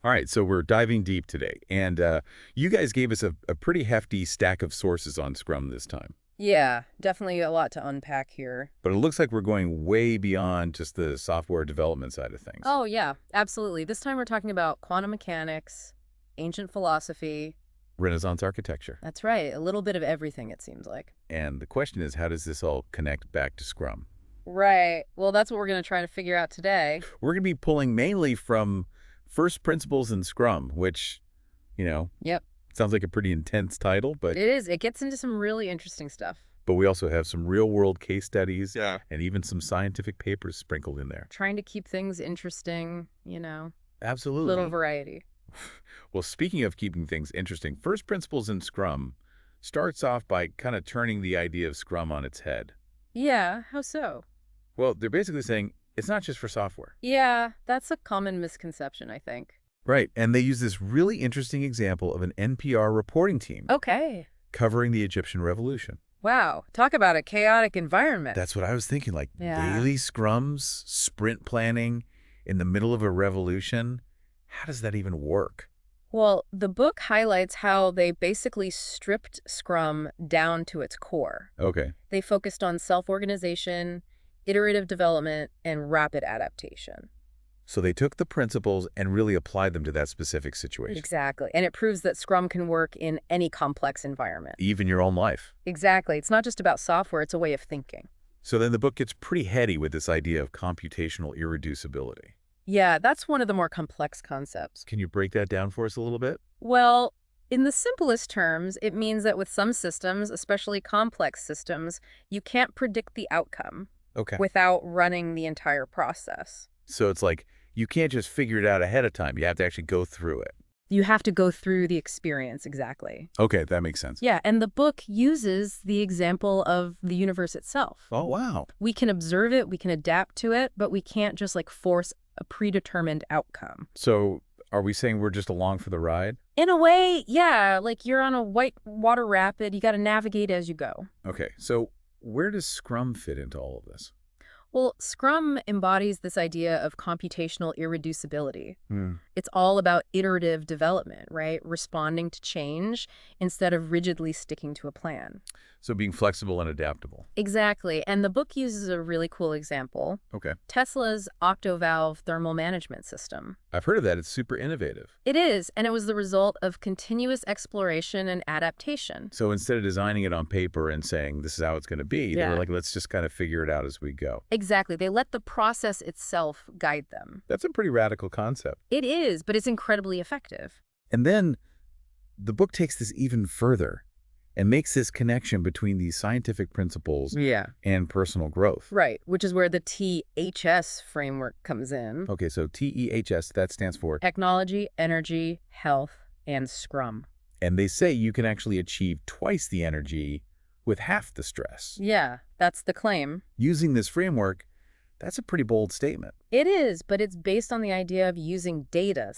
All right, so we're diving deep today, and you guys gave us a pretty hefty stack of sources on Scrum this time. Yeah, definitely a lot to unpack here. But it looks like we're going way beyond just the software development side of things. Oh, yeah, absolutely. This time we're talking about quantum mechanics, ancient philosophy. Renaissance architecture. That's right, a little bit of everything, it seems like. And the question is, how does this all connect back to Scrum? Right. Well, that's what we're going to try to figure out today. We're going to be pulling mainly from first principles in Scrum, which, Yep, sounds like a pretty intense title, but it is. It gets into some really interesting stuff. we also have some real-world case studies Yeah. and even some scientific papers sprinkled in there. Trying to keep things interesting, Absolutely. little variety. Well, speaking of keeping things interesting, first principles in Scrum starts off by kind of turning the idea of Scrum on its head. Yeah, how so? Well, they're basically saying it's not just for software. Yeah, that's a common misconception, I think. Right, and they use this really interesting example of an NPR reporting team Okay. covering the Egyptian Revolution. Wow, talk about a chaotic environment. That's what I was thinking, like Yeah. daily scrums, sprint planning in the middle of a revolution. How does that even work? Well, the book highlights how they basically stripped Scrum down to its core. Okay. They focused on self-organization, iterative development, and rapid adaptation. So they took the principles and really applied them to that specific situation. Exactly. And it proves that Scrum can work in any complex environment. Even your own life. Exactly. It's not just about software, it's a way of thinking. So then the book gets pretty heady with this idea of computational irreducibility. Yeah, that's one of the more complex concepts. Can you break that down for us a little bit? Well, in the simplest terms, it means that with some systems, especially complex systems, you can't predict the outcome Okay. without running the entire process. So it's like you can't just figure it out ahead of time. You have to actually go through it. You have to go through the experience, exactly. Okay, that makes sense. Yeah, and the book uses the example of the universe itself. Oh, wow. We can observe it, we can adapt to it, but we can't just force a predetermined outcome. So are we saying we're just along for the ride? In a way, yeah, like you're on a white water rapid, you got to navigate as you go. Okay, so where does Scrum fit into all of this? Well, Scrum embodies this idea of computational irreducibility. Hmm. It's all about iterative development, right? Responding to change instead of rigidly sticking to a plan. So being flexible and adaptable. Exactly. And the book uses a really cool example. Okay. Tesla's octovalve thermal management system. I've heard of that. It's super innovative. It is, and it was the result of continuous exploration and adaptation. So instead of designing it on paper and saying this is how it's going to be, they Yeah. were like, let's just kind of figure it out as we go. Exactly. They let the process itself guide them. That's a pretty radical concept. It is, but it's incredibly effective. And then the book takes this even further and makes this connection between these scientific principles Yeah. and personal growth. Right, which is where the THS framework comes in. Okay, so TEHS, that stands for, Technology, energy, health, and Scrum. and they say you can actually achieve twice the energy with half the stress. Yeah, that's the claim. Using this framework, that's a pretty bold statement. It is, but it's based on the idea of using data,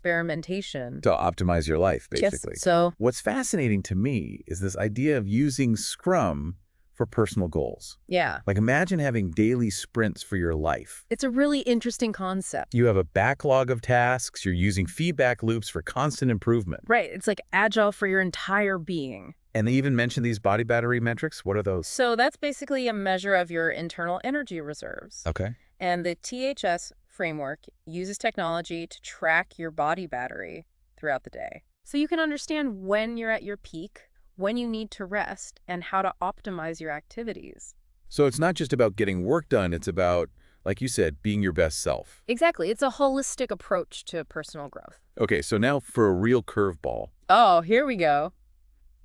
self-experimentation. To optimize your life, Yes, basically. so, What's fascinating to me is this idea of using Scrum for personal goals. yeah. Like imagine having daily sprints for your life. It's a really interesting concept. You have a backlog of tasks, you're using feedback loops for constant improvement. Right, it's like Agile for your entire being. And they even mention these body battery metrics. What are those? So that's basically a measure of your internal energy reserves. Okay. And the THS framework uses technology to track your body battery throughout the day. So you can understand when you're at your peak, when you need to rest, and how to optimize your activities. So it's not just about getting work done, it's about, like you said, being your best self. Exactly. It's a holistic approach to personal growth. Okay, so now for a real curveball. Oh, here we go.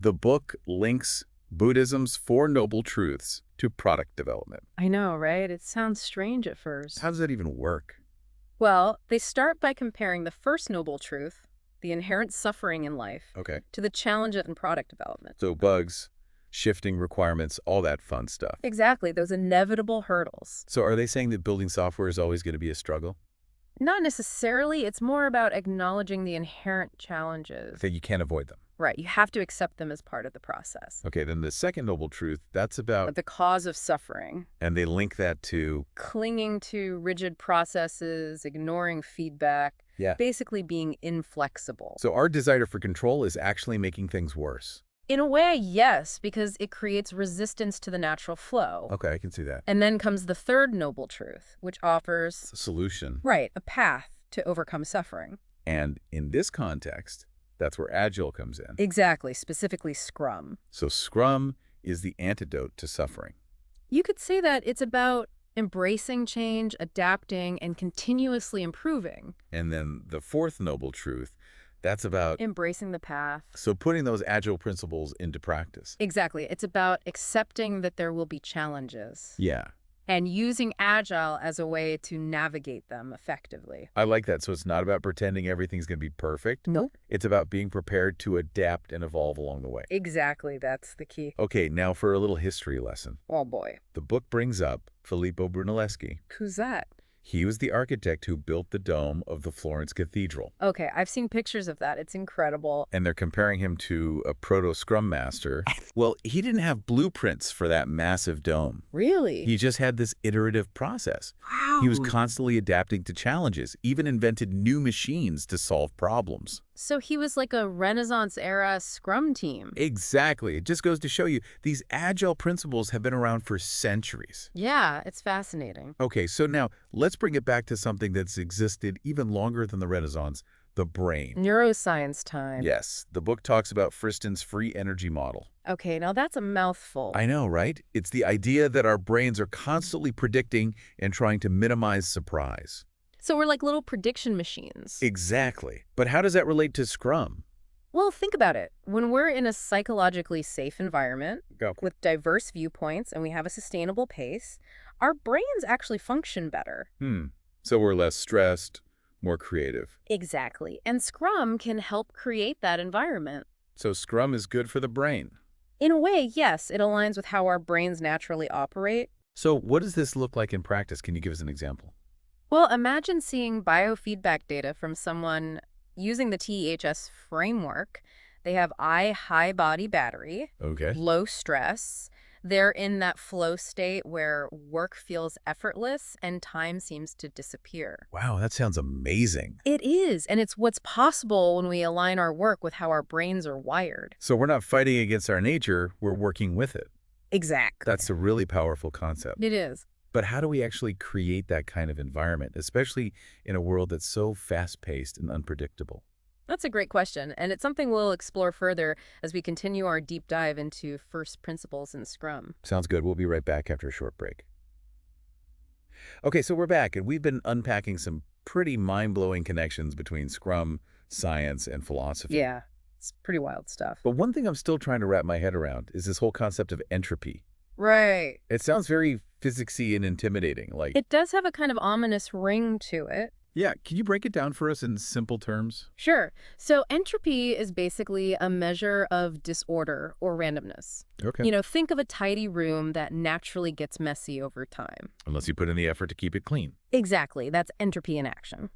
The book links Buddhism's Four Noble Truths to product development. I know, right? It sounds strange at first. How does that even work? Well, they start by comparing the first noble truth, the inherent suffering in life, Okay. to the challenges in product development. So bugs, shifting requirements, all that fun stuff. Exactly, those inevitable hurdles. So are they saying that building software is always going to be a struggle? Not necessarily. It's more about acknowledging the inherent challenges. That you can't avoid them. Right. You have to accept them as part of the process. Okay, then the second noble truth, that's about, But the cause of suffering, and they link that to, clinging to rigid processes, ignoring feedback, Yeah. basically being inflexible. So our desire for control is actually making things worse. In a way, yes, because it creates resistance to the natural flow. Okay, I can see that. And then comes the third noble truth, which offers, Solution. right, a path to overcome suffering. And in this context, that's where Agile comes in. Exactly, specifically Scrum. So Scrum is the antidote to suffering. You could say that it's about embracing change, adapting, and continuously improving. And then the fourth noble truth, that's about Embracing the path. so putting those Agile principles into practice. Exactly. It's about accepting that there will be challenges Yeah, and using Agile as a way to navigate them effectively. I like that. So it's not about pretending everything's going to be perfect. Nope. It's about being prepared to adapt and evolve along the way. Exactly. That's the key. Okay, now for a little history lesson. Oh, boy. The book brings up Filippo Brunelleschi. Who's that? He was the architect who built the dome of the Florence Cathedral. Okay, I've seen pictures of that. It's incredible. And they're comparing him to a proto-Scrum master. Well, he didn't have blueprints for that massive dome. Really? He just had this iterative process. Wow. He was constantly adapting to challenges, even invented new machines to solve problems. So he was like a Renaissance-era Scrum team. Exactly. It just goes to show you, these Agile principles have been around for centuries. Yeah, it's fascinating. Okay, so now let's bring it back to something that's existed even longer than the Renaissance, the brain. Neuroscience time. Yes, the book talks about Friston's free energy model. Okay, now that's a mouthful. I know, right? It's the idea that our brains are constantly predicting and trying to minimize surprise. So we're like little prediction machines. Exactly. But how does that relate to Scrum? Well, think about it. When we're in a psychologically safe environment Go. with diverse viewpoints and we have a sustainable pace, our brains actually function better. So we're less stressed, more creative. Exactly. And Scrum can help create that environment. So Scrum is good for the brain. In a way, yes, it aligns with how our brains naturally operate. So what does this look like in practice? Can you give us an example? Well, imagine seeing biofeedback data from someone using the TEHS framework. They have high body battery, Okay. low stress. They're in that flow state where work feels effortless and time seems to disappear. Wow, that sounds amazing. It is, and it's what's possible when we align our work with how our brains are wired. So we're not fighting against our nature, we're working with it. Exactly. That's a really powerful concept. It is. But how do we actually create that kind of environment, especially in a world that's so fast-paced and unpredictable? That's a great question, and it's something we'll explore further as we continue our deep dive into first principles in Scrum. Sounds good. We'll be right back after a short break. Okay, so we're back, and we've been unpacking some pretty mind-blowing connections between Scrum, science, and philosophy. Yeah, it's pretty wild stuff. But one thing I'm still trying to wrap my head around is this whole concept of entropy. Right. It sounds very physicsy and intimidating. Like, It does have a kind of ominous ring to it. yeah, can you break it down for us in simple terms? Sure. So entropy is basically a measure of disorder or randomness. Okay. You know, think of a tidy room that naturally gets messy over time. Unless you put in the effort to keep it clean. Exactly. That's entropy in action.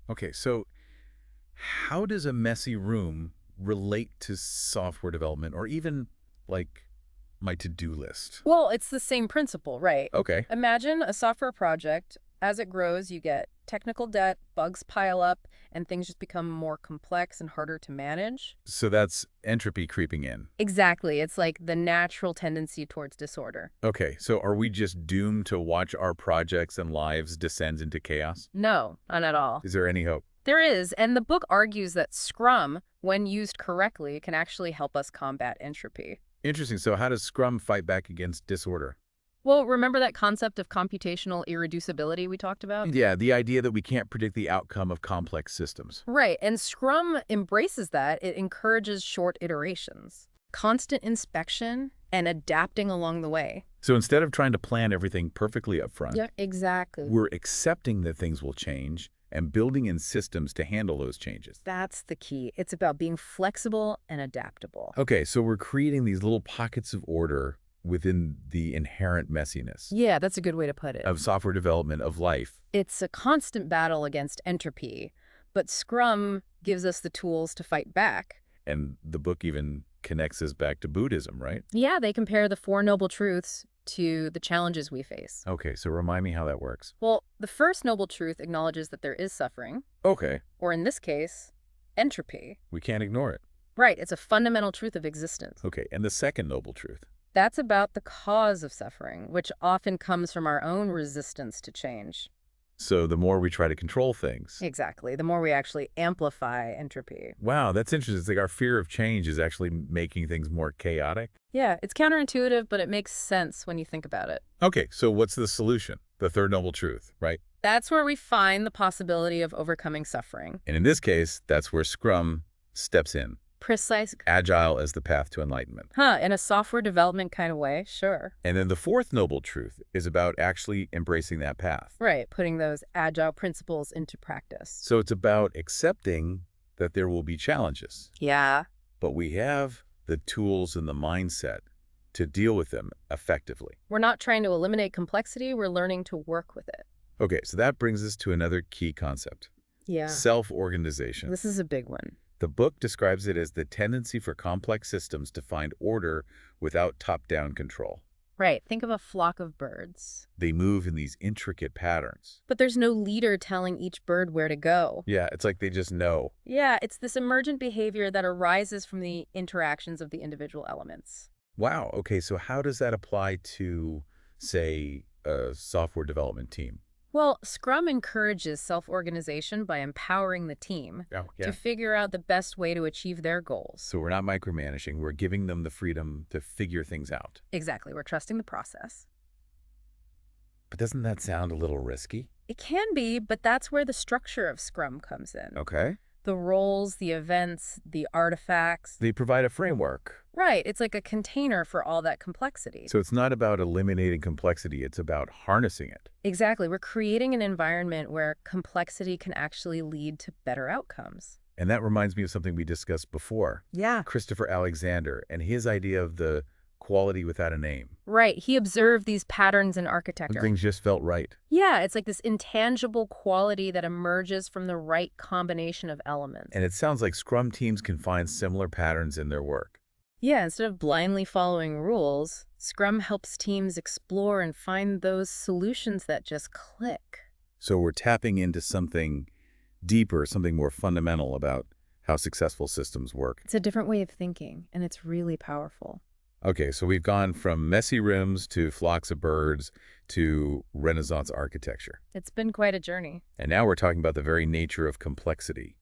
Okay, so how does a messy room relate to software development or even, like, my to-do list? Well, it's the same principle, right? Okay. Imagine a software project. As it grows, you get technical debt, bugs pile up, and things just become more complex and harder to manage. So that's entropy creeping in. Exactly. It's like the natural tendency towards disorder. Okay, so are we just doomed to watch our projects and lives descend into chaos? No, not at all. Is there any hope? There is, and the book argues that Scrum, when used correctly, can actually help us combat entropy. Interesting. So how does Scrum fight back against disorder? Well, remember that concept of computational irreducibility we talked about? Yeah, the idea that we can't predict the outcome of complex systems. Right, and Scrum embraces that. It encourages short iterations, constant inspection, and adapting along the way. So instead of trying to plan everything perfectly up front, Yeah, exactly. we're accepting that things will change and building in systems to handle those changes. That's the key. It's about being flexible and adaptable. Okay, so we're creating these little pockets of order within the inherent messiness Yeah, that's a good way to put it. of software development, of life. It's a constant battle against entropy, but Scrum gives us the tools to fight back. And the book even connects us back to Buddhism, right? Yeah, they compare the Four Noble Truths to the challenges we face. Okay, so remind me how that works. Well, the first noble truth acknowledges that there is suffering, Okay, or in this case, entropy. we can't ignore it. Right, it's a fundamental truth of existence. Okay, and the second noble truth? That's about the cause of suffering, which often comes from our own resistance to change. So the more we try to control things. Exactly, the more we actually amplify entropy. Wow, that's interesting. It's like our fear of change is actually making things more chaotic. Yeah, it's counterintuitive, but it makes sense when you think about it. Okay, so what's the solution? The third noble truth, right? That's where we find the possibility of overcoming suffering. And in this case, that's where Scrum steps in. Precise. Agile as the path to enlightenment. In a software development kind of way, sure. And then the fourth noble truth is about actually embracing that path. Right, putting those agile principles into practice. So it's about accepting that there will be challenges, Yeah. but we have the tools and the mindset to deal with them effectively. We're not trying to eliminate complexity, we're learning to work with it. Okay, so that brings us to another key concept. Yeah. Self-organization. This is a big one. The book describes it as the tendency for complex systems to find order without top-down control. Right, think of a flock of birds. They move in these intricate patterns. But there's no leader telling each bird where to go. Yeah, it's like they just know. Yeah, it's this emergent behavior that arises from the interactions of the individual elements. Wow, okay, so how does that apply to, say, a software development team? Well, Scrum encourages self-organization by empowering the team Oh, to figure out the best way to achieve their goals. So we're not micromanaging, we're giving them the freedom to figure things out. Exactly, we're trusting the process. But doesn't that sound a little risky? It can be, but that's where the structure of Scrum comes in. Okay. The roles, the events, the artifacts. They provide a framework. Right, it's like a container for all that complexity. So it's not about eliminating complexity, it's about harnessing it. Exactly, we're creating an environment where complexity can actually lead to better outcomes. And that reminds me of something we discussed before. Yeah. Christopher Alexander and his idea of the quality without a name. Right, he observed these patterns in architecture. Things just felt right. Yeah, it's like this intangible quality that emerges from the right combination of elements. And it sounds like Scrum teams can find similar patterns in their work. Yeah, instead of blindly following rules, Scrum helps teams explore and find those solutions that just click. So we're tapping into something deeper, something more fundamental about how successful systems work. It's a different way of thinking, and it's really powerful. Okay, so we've gone from messy rooms to flocks of birds to Renaissance architecture. It's been quite a journey. And now we're talking about the very nature of complexity.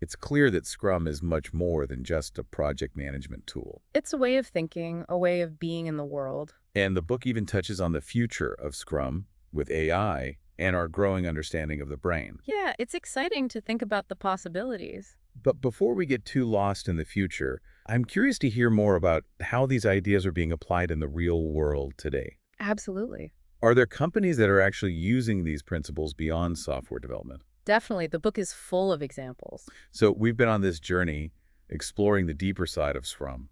It's clear that Scrum is much more than just a project management tool. It's a way of thinking, a way of being in the world. And the book even touches on the future of Scrum with AI and our growing understanding of the brain. Yeah, it's exciting to think about the possibilities. But before we get too lost in the future, I'm curious to hear more about how these ideas are being applied in the real world today. Absolutely. Are there companies that are actually using these principles beyond software development? Definitely. The book is full of examples. So we've been on this journey exploring the deeper side of Scrum,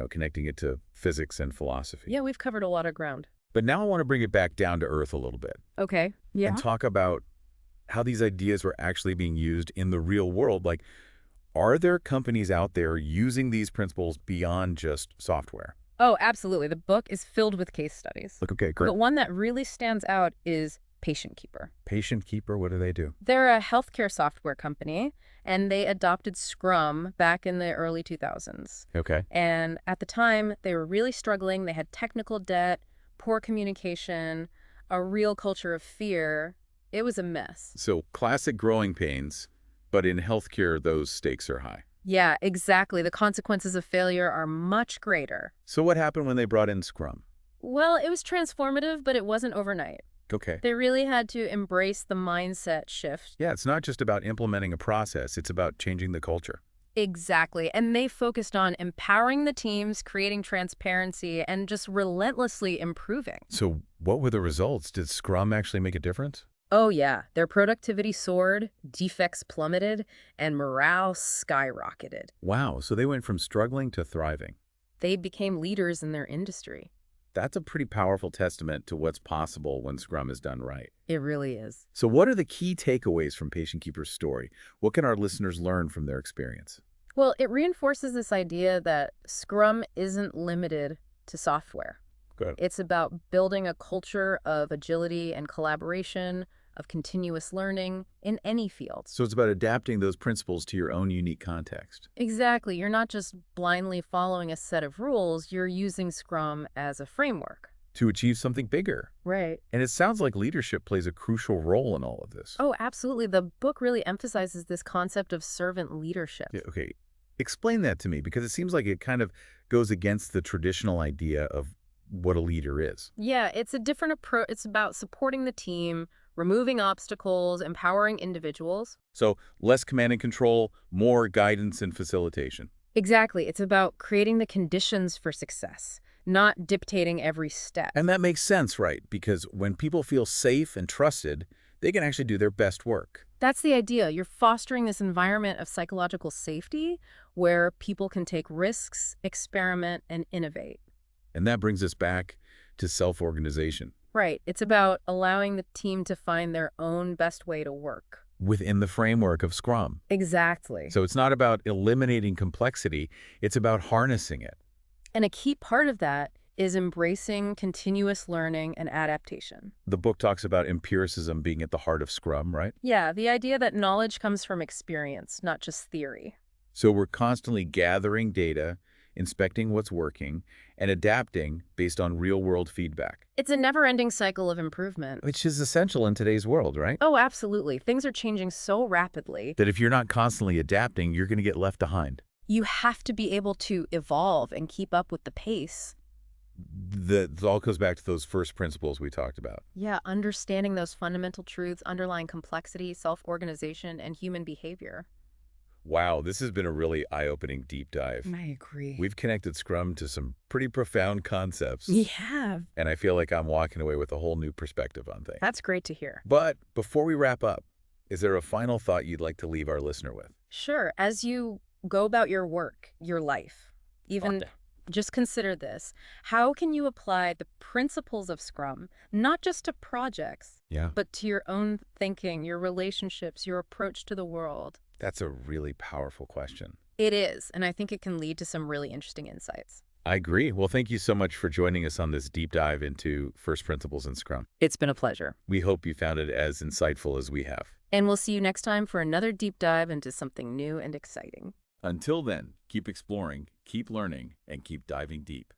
connecting it to physics and philosophy. Yeah, we've covered a lot of ground. But now I want to bring it back down to earth a little bit. Okay. Yeah. And talk about how these ideas were actually being used in the real world. Like, are there companies out there using these principles beyond just software? Oh, absolutely. The book is filled with case studies. Okay, great. But one that really stands out is Patient Keeper. Patient Keeper, what do they do? They're a healthcare software company, and they adopted Scrum back in the early 2000s. Okay. And at the time, they were really struggling. They had technical debt, poor communication, a real culture of fear. It was a mess. So classic growing pains, but in healthcare, those stakes are high. Yeah, exactly. The consequences of failure are much greater. So what happened when they brought in Scrum? Well, it was transformative, but it wasn't overnight. Okay. They really had to embrace the mindset shift. Yeah, it's not just about implementing a process, it's about changing the culture. Exactly. And they focused on empowering the teams, creating transparency, and just relentlessly improving. So what were the results? Did Scrum actually make a difference? Oh, yeah. Their productivity soared, defects plummeted, and morale skyrocketed. Wow, so they went from struggling to thriving. They became leaders in their industry. That's a pretty powerful testament to what's possible when Scrum is done right. It really is. So what are the key takeaways from Patient Keeper's story? What can our listeners learn from their experience? Well, it reinforces this idea that Scrum isn't limited to software. Good. It's about building a culture of agility and collaboration, of continuous learning in any field. So it's about adapting those principles to your own unique context. Exactly. You're not just blindly following a set of rules, you're using Scrum as a framework. To achieve something bigger. Right. And it sounds like leadership plays a crucial role in all of this. Oh, absolutely. The book really emphasizes this concept of servant leadership. Yeah, okay. Explain that to me, because it seems like it kind of goes against the traditional idea of what a leader is. Yeah, it's a different approach. It's about supporting the team, removing obstacles, empowering individuals. So less command and control, more guidance and facilitation. Exactly. It's about creating the conditions for success, not dictating every step. And that makes sense, right? Because when people feel safe and trusted, they can actually do their best work. That's the idea. You're fostering this environment of psychological safety where people can take risks, experiment, and innovate. And that brings us back to self-organization. Right. It's about allowing the team to find their own best way to work. Within the framework of Scrum. Exactly. So it's not about eliminating complexity, it's about harnessing it. And a key part of that is embracing continuous learning and adaptation. The book talks about empiricism being at the heart of Scrum, right? Yeah, the idea that knowledge comes from experience, not just theory. So we're constantly gathering data, inspecting what's working, and adapting based on real-world feedback. It's a never-ending cycle of improvement. Which is essential in today's world, right? Oh, absolutely. Things are changing so rapidly. That if you're not constantly adapting, you're going to get left behind. You have to be able to evolve and keep up with the pace. That all goes back to those first principles we talked about. Yeah, understanding those fundamental truths underlying complexity, self-organization, and human behavior. Wow, this has been a really eye-opening deep dive. I agree. We've connected Scrum to some pretty profound concepts. We have. And I feel like I'm walking away with a whole new perspective on things. That's great to hear. But before we wrap up, is there a final thought you'd like to leave our listener with? Sure. As you go about your work, your life, even just consider this. How can you apply the principles of Scrum, not just to projects, but to your own thinking, your relationships, your approach to the world? That's a really powerful question. It is, and I think it can lead to some really interesting insights. I agree. Well, thank you so much for joining us on this deep dive into first principles in Scrum. It's been a pleasure. We hope you found it as insightful as we have. And we'll see you next time for another deep dive into something new and exciting. Until then, keep exploring, keep learning, and keep diving deep.